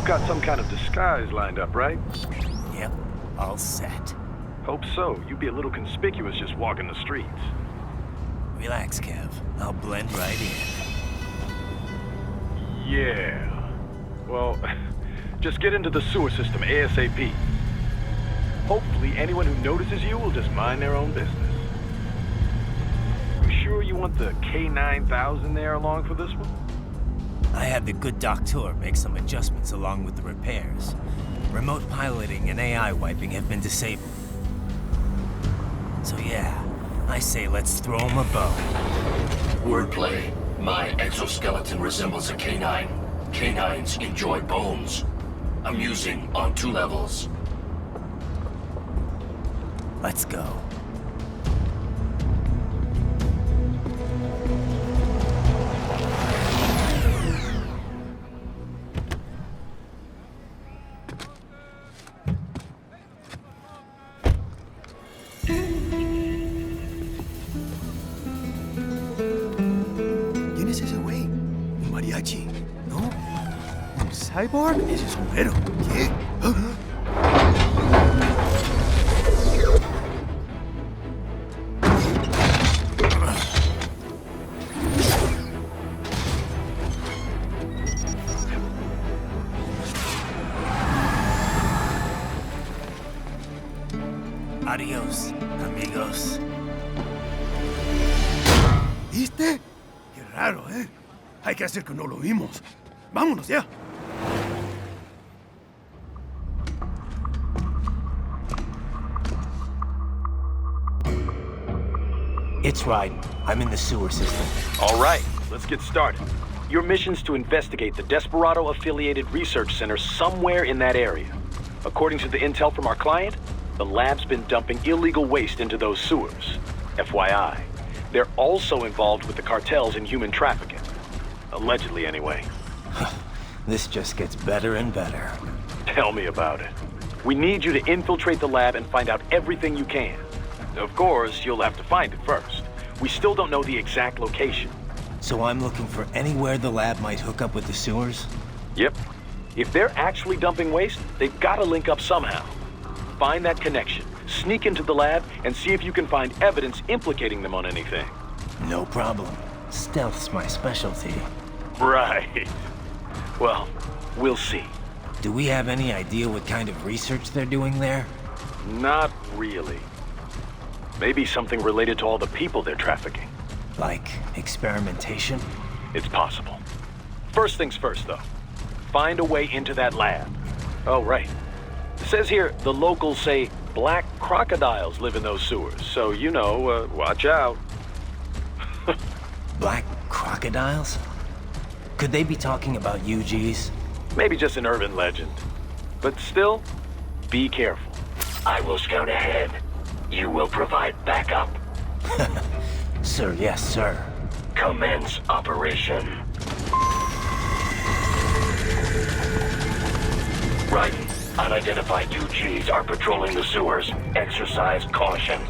You've got some kind of disguise lined up, right? Yep, all set. Hope so. You'd be a little conspicuous just walking the streets. Relax, Kev. I'll blend right in. Yeah. Well, just get into the sewer system ASAP. Hopefully anyone who notices you will just mind their own business. You sure you want the K9000 there along for this one? I had the good doctor make some adjustments along with the repairs. Remote piloting and AI wiping have been disabled. So yeah, I say let's throw him a bone. Wordplay. My exoskeleton resembles a canine. Canines enjoy bones. Amusing on 2 levels. Let's go. ¿Quién es ese güey? ¿Un mariachi? ¿No? ¿Un cyborg? Ese es sombrero. ¿Qué? Adiós, amigos. ¿Viste? Qué raro, ¿eh? Hay que hacer que no lo vimos. Vámonos ya. It's right. I'm in the sewer system. All right, let's get started. Your mission's to investigate the Desperado-affiliated research center somewhere in that area. According to the intel from our client, the lab's been dumping illegal waste into those sewers. FYI, they're also involved with the cartels in human trafficking. Allegedly, anyway. This just gets better and better. Tell me about it. We need you to infiltrate the lab and find out everything you can. Of course, you'll have to find it first. We still don't know the exact location. So I'm looking for anywhere the lab might hook up with the sewers? Yep. If they're actually dumping waste, they've got to link up somehow. Find that connection, sneak into the lab, and see if you can find evidence implicating them on anything. No problem. Stealth's my specialty. Right. Well, we'll see. Do we have any idea what kind of research they're doing there? Not really. Maybe something related to all the people they're trafficking. Like experimentation? It's possible. First things first, though. Find a way into that lab. Oh, right. It says here the locals say black crocodiles live in those sewers, so you know, watch out. Black crocodiles? Could they be talking about UGs? Maybe just an urban legend. But still, be careful. I will scout ahead. You will provide backup. Sir, yes, sir. Commence operation. Right. Unidentified UGs are patrolling the sewers. Exercise caution.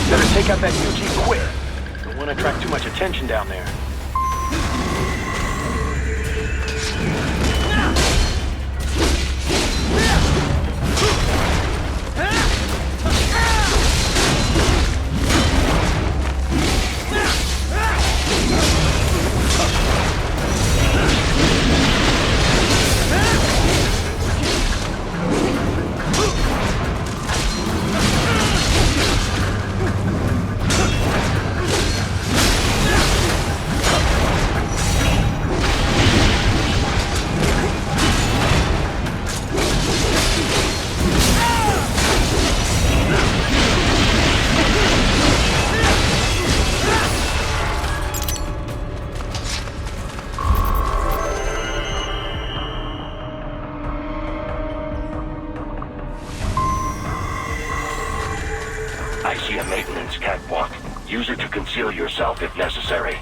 Better take out that UG quick. Don't want to attract too much attention down there. I see a maintenance catwalk. Use it to conceal yourself if necessary.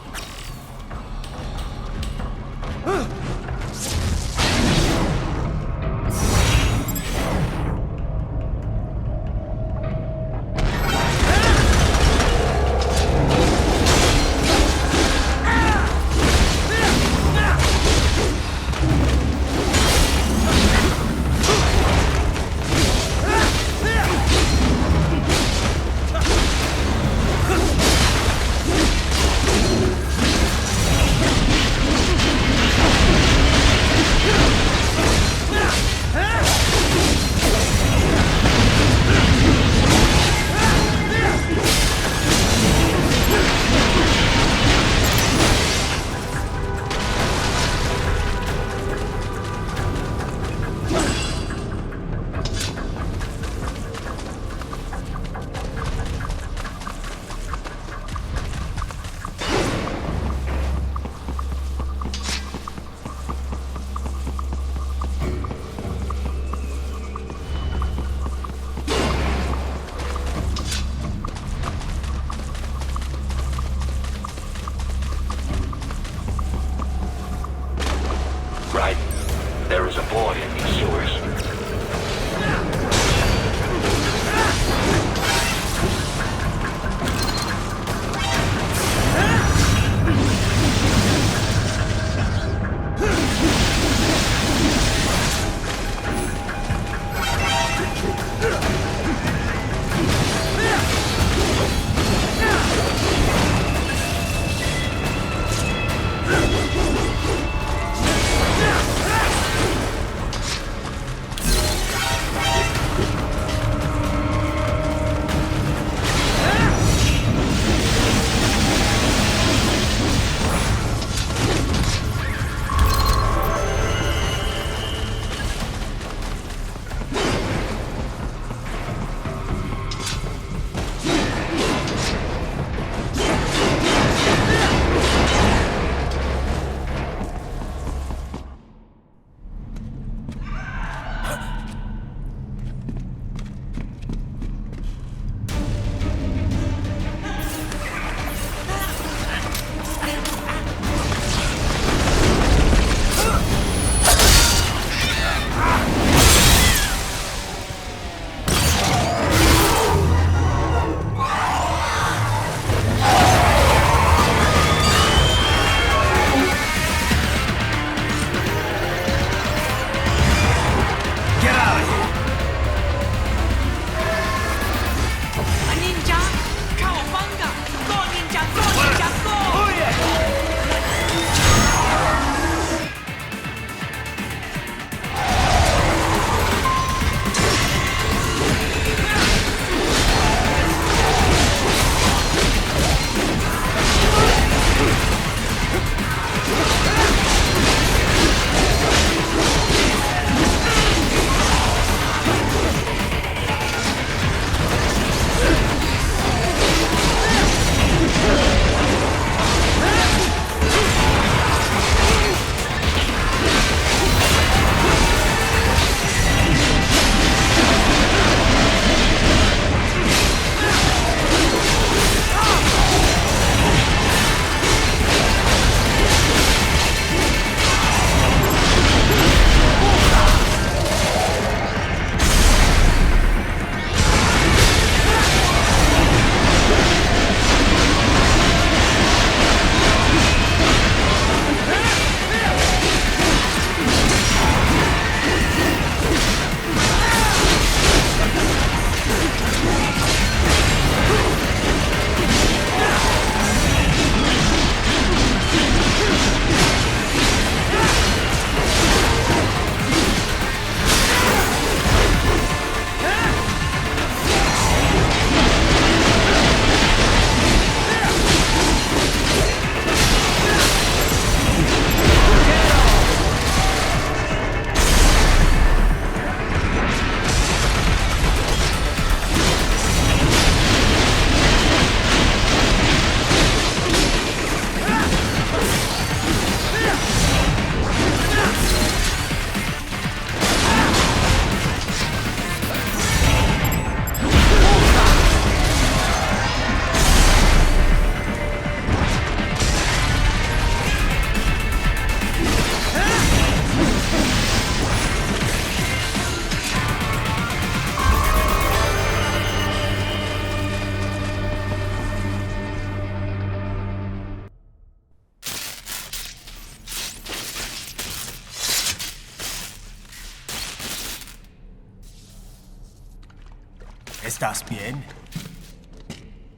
¿Estás bien?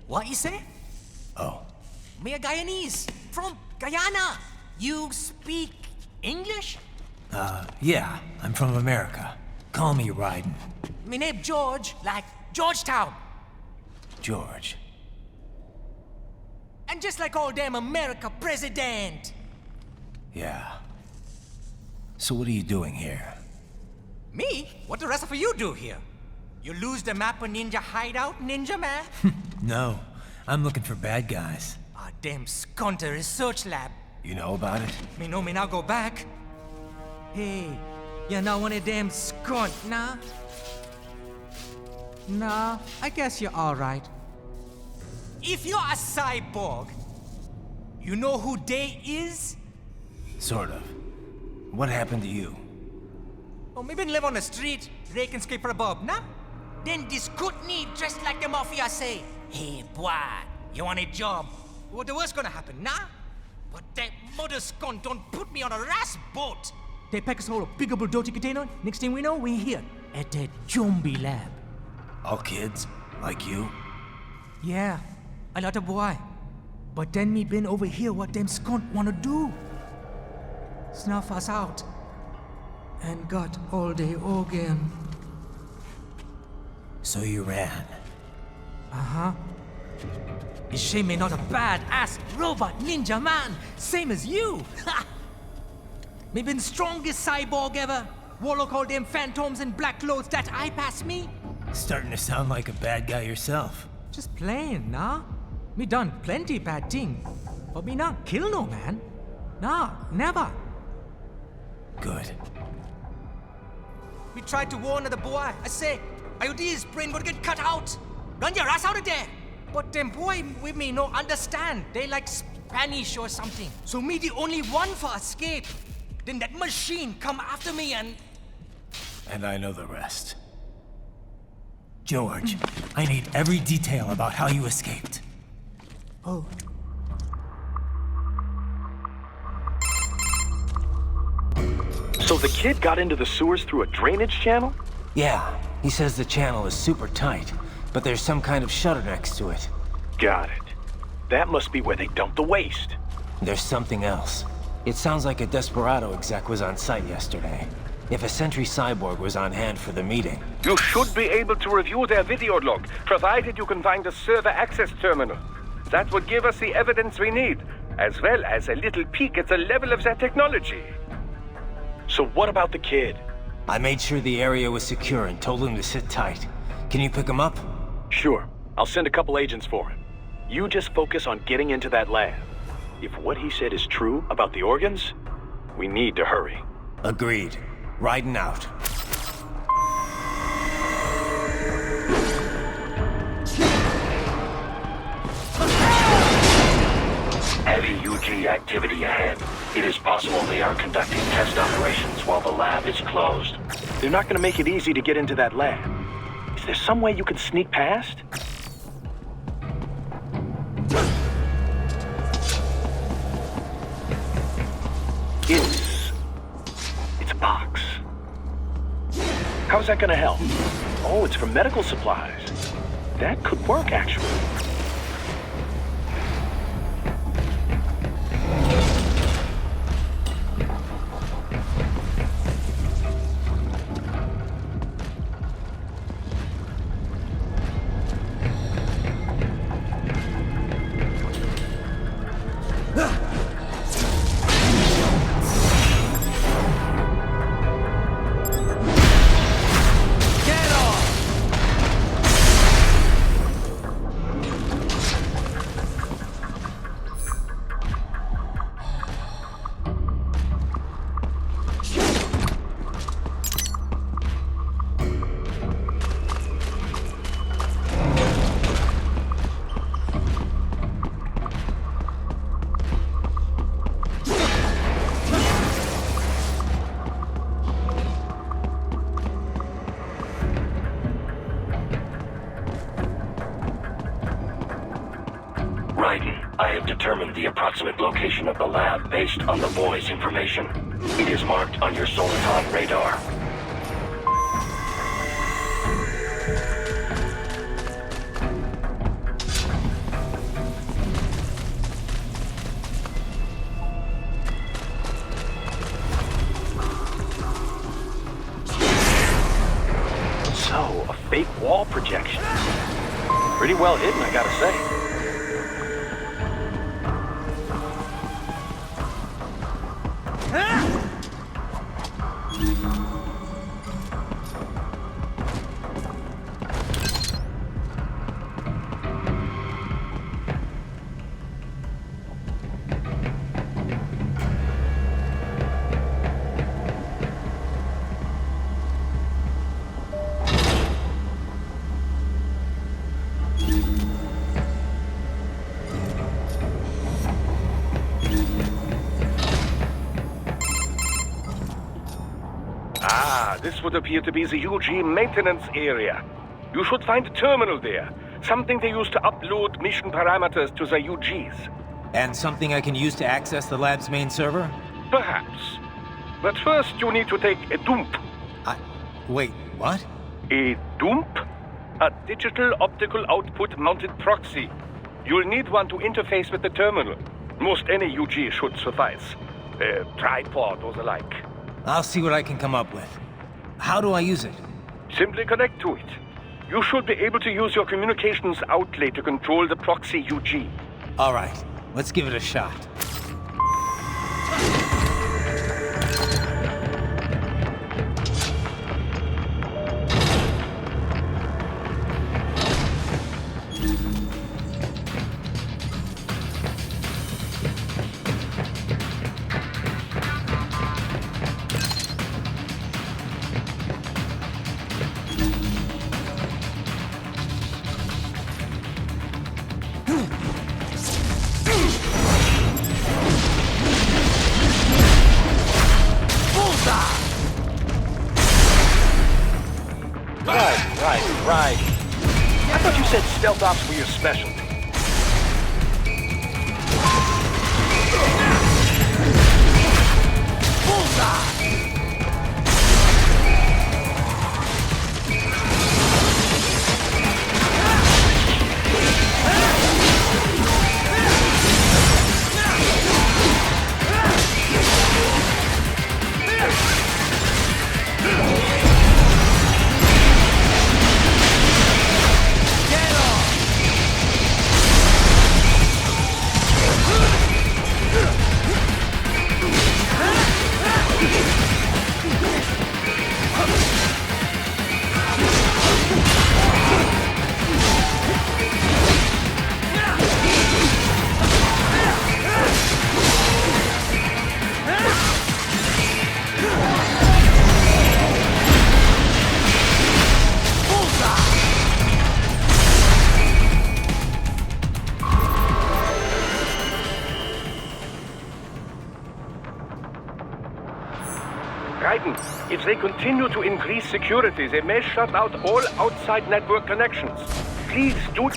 What you say? Oh, Me a Guyanese from Guyana. You speak English? yeah, I'm from America. Call me Ryden. Me name George, like Georgetown. George. And just like all damn America president. Yeah. So what are you doing here? Me? What the rest of you do here? You lose the map of Ninja hideout, Ninja man? No, I'm looking for bad guys. Ah, damn skunter research lab. You know about it? Me know me now go back. Hey, you're not one of them skunt, nah? Nah, I guess you're alright. If you're a cyborg, you know who they is? Sort of. What happened to you? Oh, me been live on the street, raking skip for a bob, nah? Then this Kootenai dressed like the mafia say, hey boy, you want a job? What the worst gonna happen, nah? But that mother skunt don't put me on a ras boat. They pack us all a big old dirty container. Next thing we know, we're here at that zombie lab. All kids? Like you? Yeah, a lot of boy. But then me been over here what them skunt wanna do. Snuff us out. And got all the organ. So you ran. Uh-huh. Is shame me not a bad-ass robot ninja man, same as you. Ha! Me been strongest cyborg ever. Warlock all them phantoms and black clothes that I pass me. Starting to sound like a bad guy yourself. Just plain, nah? Me done plenty bad thing. But me not kill no man. Nah, never. Good. We tried to warn the boy. I say, IOD's brain would get cut out. Run your ass out of there. But them boy with me no understand. They like Spanish or something. So me the only one for escape. Then that machine come after me and... And I know the rest. George, I need every detail about how you escaped. Oh. So the kid got into the sewers through a drainage channel? Yeah, he says the channel is super tight, but there's some kind of shutter next to it. Got it. That must be where they dumped the waste. There's something else. It sounds like a Desperado exec was on site yesterday. If a Sentry Cyborg was on hand for the meeting. You should be able to review their video log, provided you can find a server access terminal. That would give us the evidence we need, as well as a little peek at the level of their technology. So what about the kid? I made sure the area was secure and told him to sit tight. Can you pick him up? Sure. I'll send a couple agents for him. You just focus on getting into that lab. If what he said is true about the organs, we need to hurry. Agreed. Riding out. Heavy UG activity ahead. It is possible they are conducting test operations while the lab is closed. They're not going to make it easy to get into that lab. Is there some way you can sneak past? It's a box. How's that going to help? Oh, it's for medical supplies. That could work, actually. I have determined the approximate location of the lab based on the boy's information. It is marked on your Soliton radar. well hidden, I gotta say. This would appear to be the UG maintenance area. You should find a terminal there. Something they use to upload mission parameters to the UGs. And something I can use to access the lab's main server? Perhaps. But first you need to take a dump. Wait, what? A dump? A digital optical output mounted proxy. You'll need one to interface with the terminal. Most any UG should suffice. A tripod or the like. I'll see what I can come up with. How do I use it? Simply connect to it. You should be able to use your communications outlay to control the proxy UG. All right, let's give it a shot. Right. I thought you said stealth ops were your specialty. If they continue to increase security, they may shut out all outside network connections. Please do...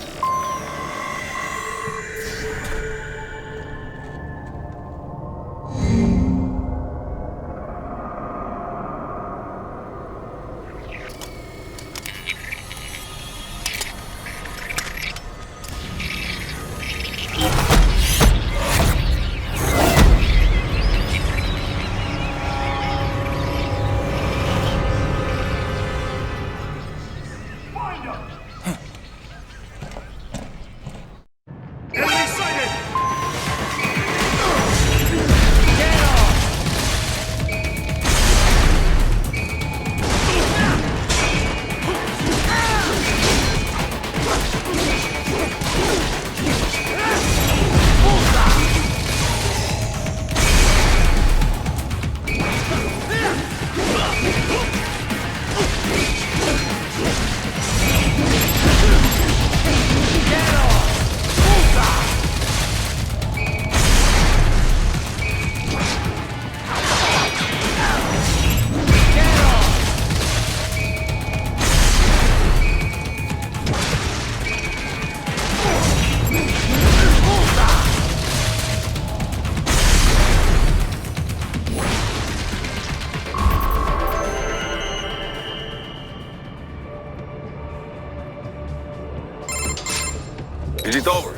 Is it over?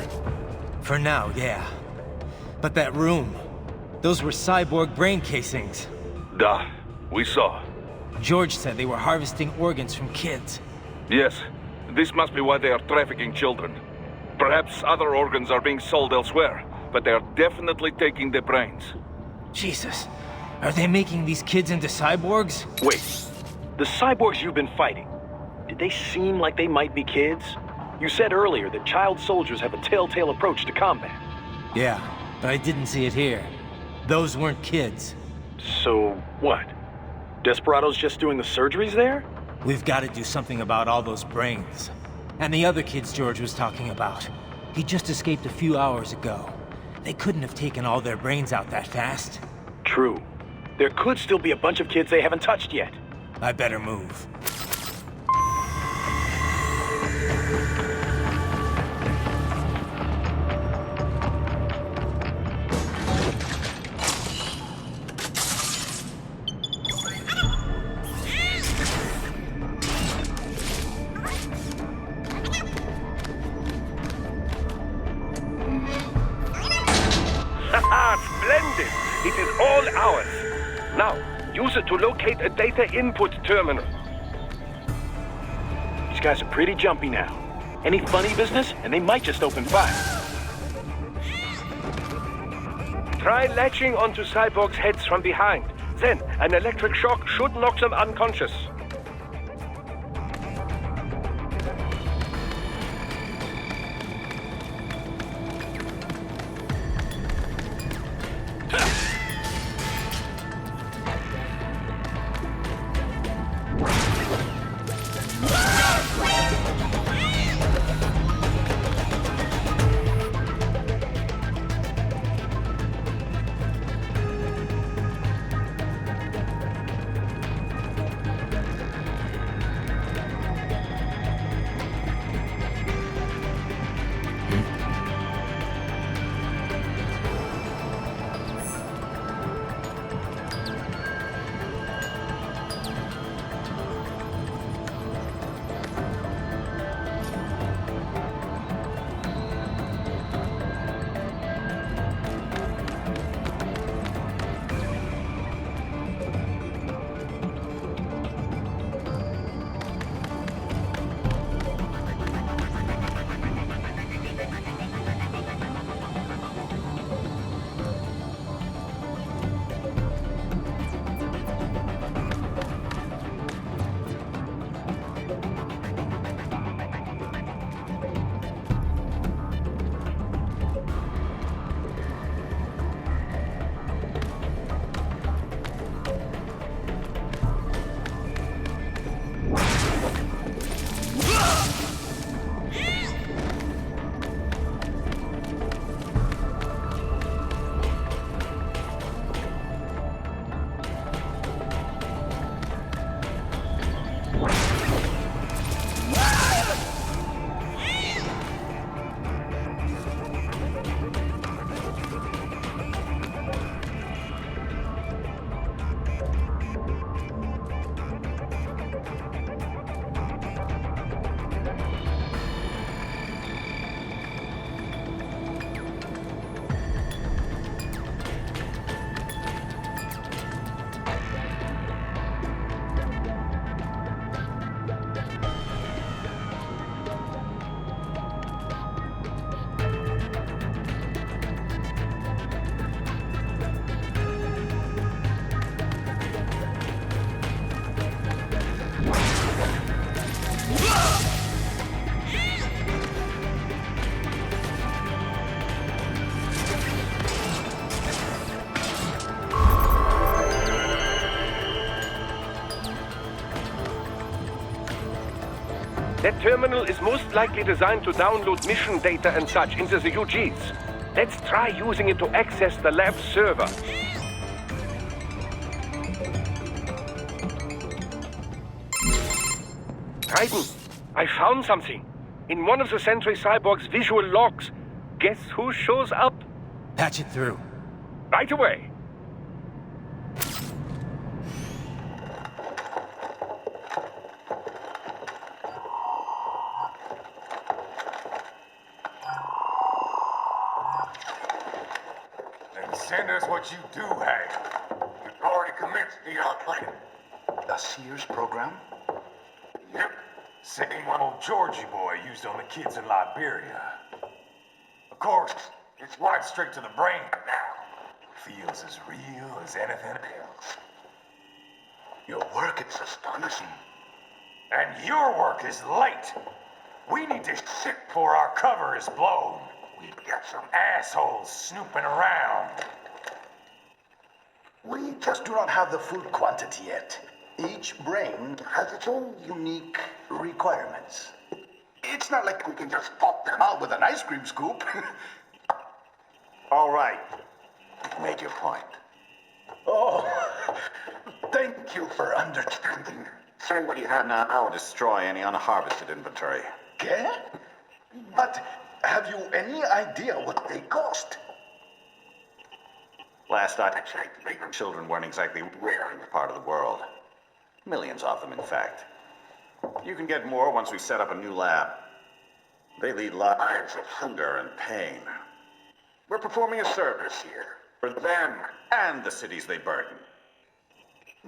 For now, yeah. But that room, those were cyborg brain casings. Duh. We saw. George said they were harvesting organs from kids. Yes. This must be why they are trafficking children. Perhaps other organs are being sold elsewhere, but they are definitely taking the brains. Jesus. Are they making these kids into cyborgs? Wait, the cyborgs you've been fighting, did they seem like they might be kids? You said earlier that child soldiers have a telltale approach to combat. Yeah, but I didn't see it here. Those weren't kids. So, what? Desperado's just doing the surgeries there? We've got to do something about all those brains. And the other kids George was talking about. He just escaped a few hours ago. They couldn't have taken all their brains out that fast. True. There could still be a bunch of kids they haven't touched yet. I better move. Splendid! It is all ours. Now, use it to locate a data input terminal. These guys are pretty jumpy now. Any funny business, and they might just open fire. Try latching onto cyborgs' heads from behind. Then, an electric shock should knock them unconscious. That terminal is most likely designed to download mission data and such into the UGs. Let's try using it to access the lab server. Raiden, I found something. In one of the Sentry Cyborg's visual logs. Guess who shows up? Patch it through. Right away. Then send us what you do have. You've already commenced the plan. The Sears program? Yep. Same old Georgie boy used on the kids in Liberia. Of course, it's right straight to the brain now. Feels as real as anything else. Your work is astonishing. And your work is late. We need to shit before our cover is blown. We've got some assholes snooping around. We just do not have the full quantity yet. Each brain has its own unique requirements. It's not like we can just pop them out with an ice cream scoop. All right. Make your point. Oh, thank you for understanding. Say what you have now. I'll destroy any unharvested inventory. Okay? But have you any idea what they cost? Last I checked, children weren't exactly rare in this part of the world. Millions of them, in fact. You can get more once we set up a new lab. They lead lives of hunger and pain. We're performing a service here for them and the cities they burden.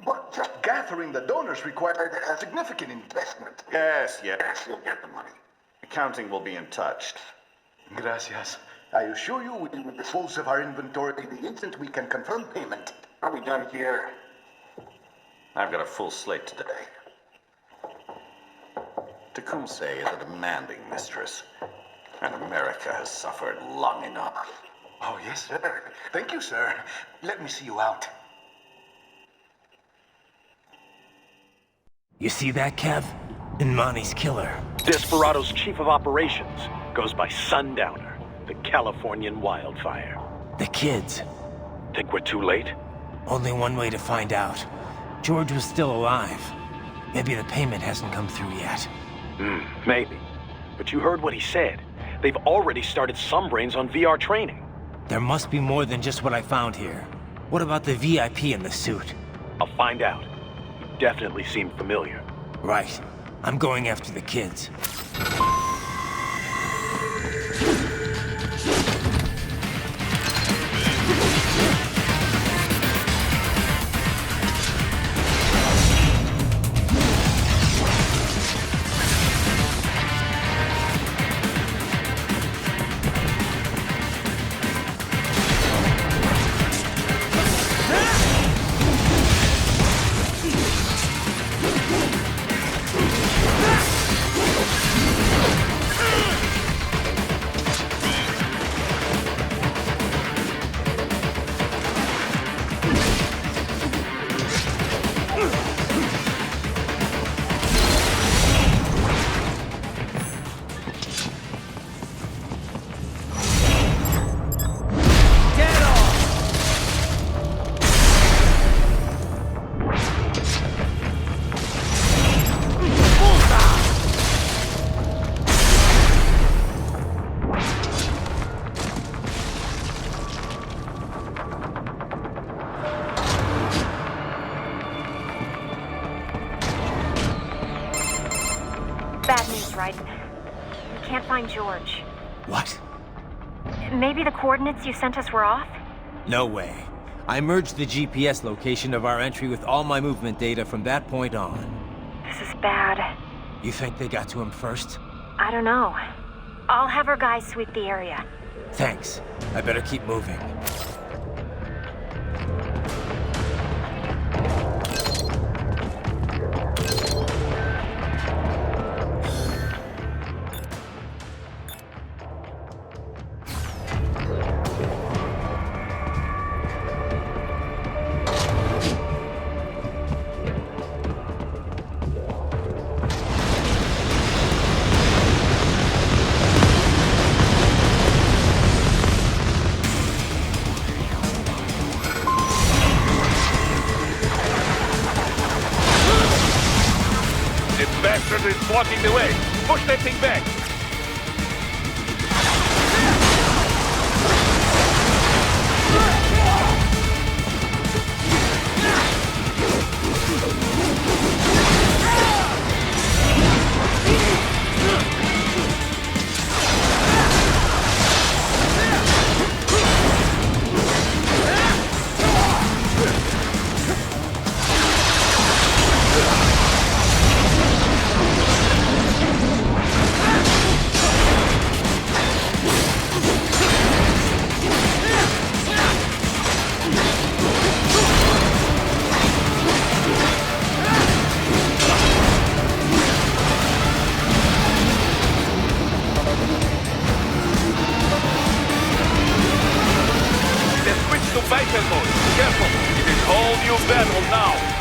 But just gathering the donors required a significant investment. Yes, you'll get the money. Accounting will be in touch. Gracias. I assure you we will dispose of our inventory the instant we can confirm payment. Are we done here? I've got a full slate today. Tecumseh is a demanding mistress, and America has suffered long enough. Oh, yes, sir. Thank you, sir. Let me see you out. You see that, Kev? Imani's killer. Desperado's chief of operations goes by Sundowner, the Californian wildfire. The kids. Think we're too late? Only one way to find out. George was still alive. Maybe the payment hasn't come through yet. Maybe. But you heard what he said. They've already started some brains on VR training. There must be more than just what I found here. What about the VIP in the suit? I'll find out. He definitely seemed familiar. Right. I'm going after the kids. Bad news, right? We can't find George. What? Maybe the coordinates you sent us were off? No way. I merged the GPS location of our entry with all my movement data from that point on. This is bad. You think they got to him first? I don't know. I'll have our guys sweep the area. Thanks. I better keep moving. Bastard is blocking the way. Push that thing back. new battle now.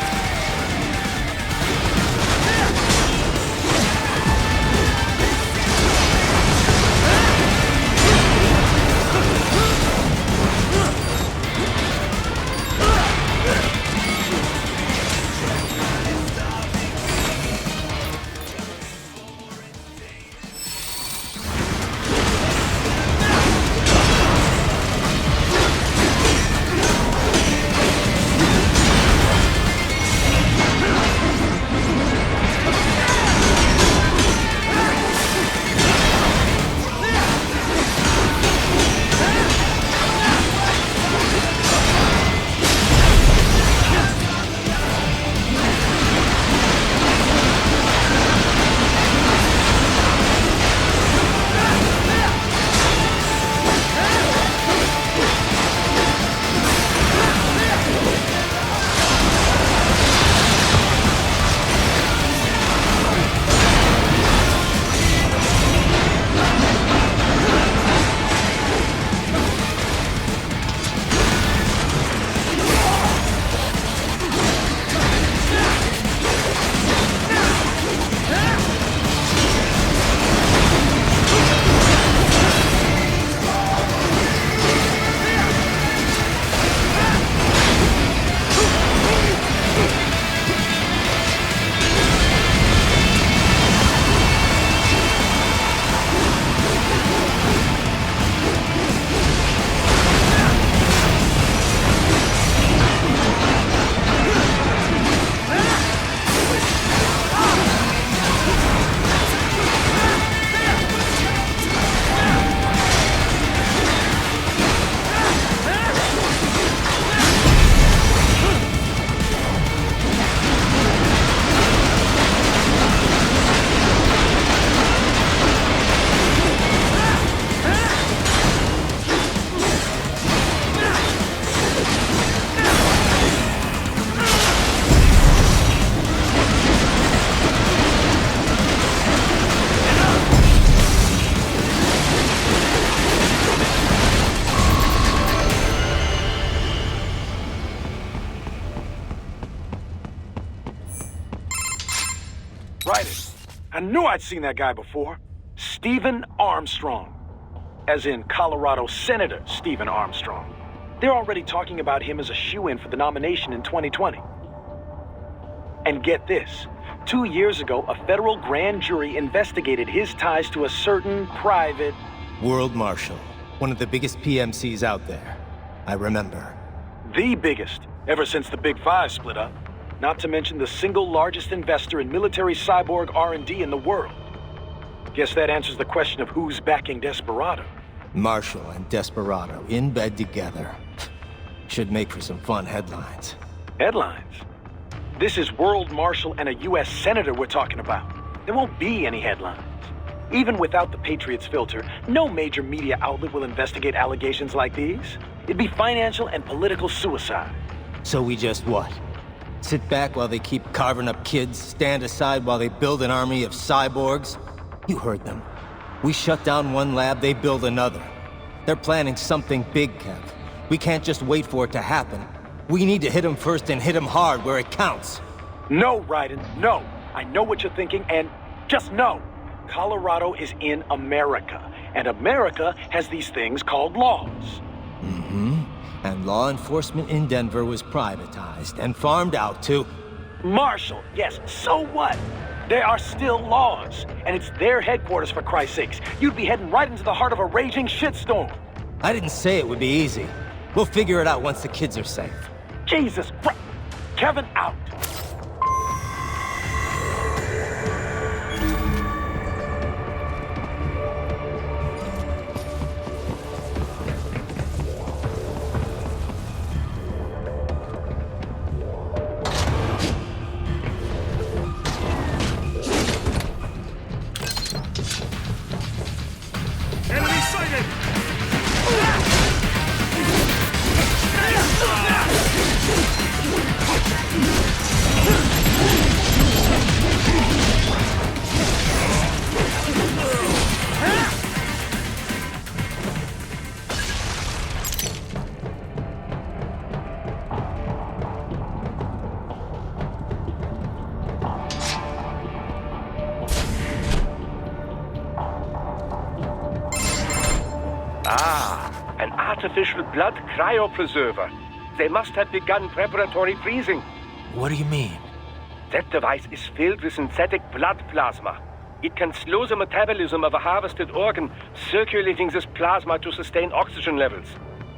I knew I'd seen that guy before. Stephen Armstrong. As in Colorado Senator Stephen Armstrong. They're already talking about him as a shoo-in for the nomination in 2020. And get this. 2 years ago, a federal grand jury investigated his ties to a certain private... World Marshal. One of the biggest PMCs out there. I remember. The biggest, ever since the Big Five split up. Not to mention the single largest investor in military cyborg R&D in the world. Guess that answers the question of who's backing Desperado. Marshall and Desperado in bed together. Should make for some fun headlines. Headlines? This is World Marshal and a U.S. Senator we're talking about. There won't be any headlines. Even without the Patriots filter, no major media outlet will investigate allegations like these. It'd be financial and political suicide. So we just what? Sit back while they keep carving up kids, stand aside while they build an army of cyborgs? You heard them. We shut down one lab, they build another. They're planning something big, Kev. We can't just wait for it to happen. We need to hit them first and hit them hard where it counts. No, Raiden, no. I know what you're thinking, and just know. Colorado is in America, and America has these things called laws. Mm-hmm. And law enforcement in Denver was privatized and farmed out to... Marshall, yes, so what? There are still laws, and it's their headquarters, for Christ's sakes. You'd be heading right into the heart of a raging shitstorm. I didn't say it would be easy. We'll figure it out once the kids are safe. Jesus Christ. Kevin out. Ah, an artificial blood cryopreserver. They must have begun preparatory freezing. What do you mean? That device is filled with synthetic blood plasma. It can slow the metabolism of a harvested organ, circulating this plasma to sustain oxygen levels.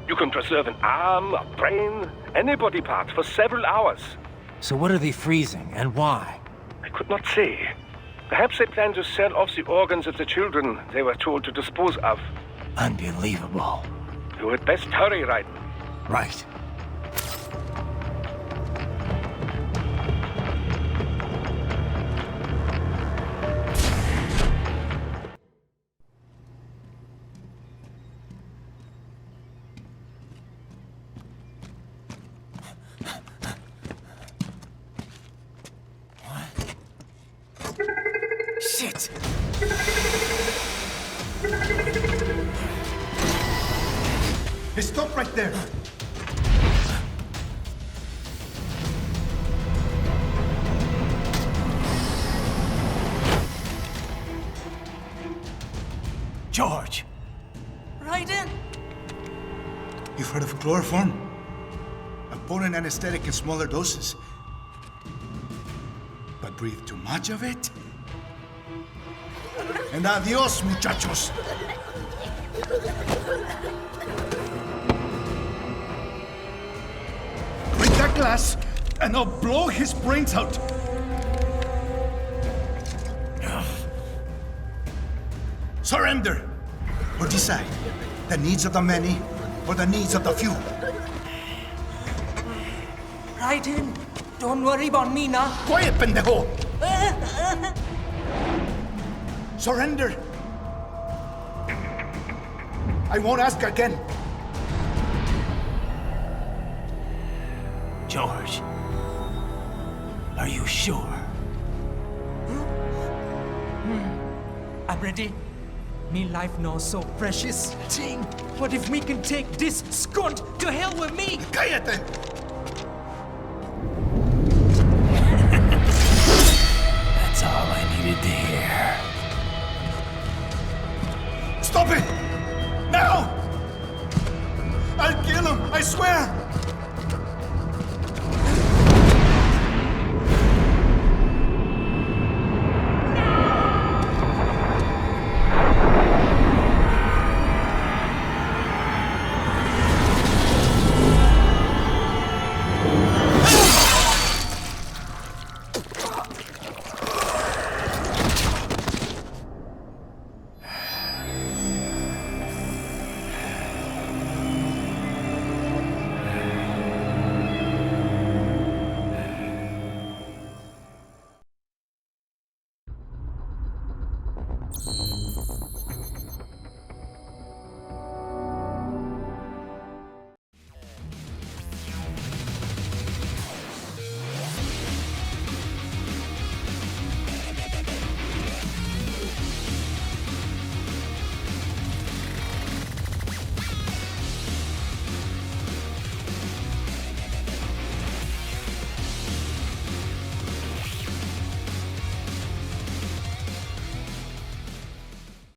You can preserve an arm, a brain, any body part for several hours. So what are they freezing, and why? I could not say. Perhaps they plan to sell off the organs of the children they were told to dispose of. Unbelievable. You had best hurry, Raiden. Right. Shit! Hey, stop right there! George! Raiden? You've heard of chloroform? A potent anesthetic in smaller doses. But breathe too much of it? And adios, muchachos! Break that glass, and I'll blow his brains out! Surrender! Or decide, the needs of the many, or the needs of the few. Raiden, don't worry about me now. Quiet, pendejo! Surrender! I won't ask again. George, are you sure? I'm ready. Me life now so precious. Thing. What if we can take this skunt to hell with me? Cállate! That's all I needed to hear. Stop it! Now! I'll kill him, I swear!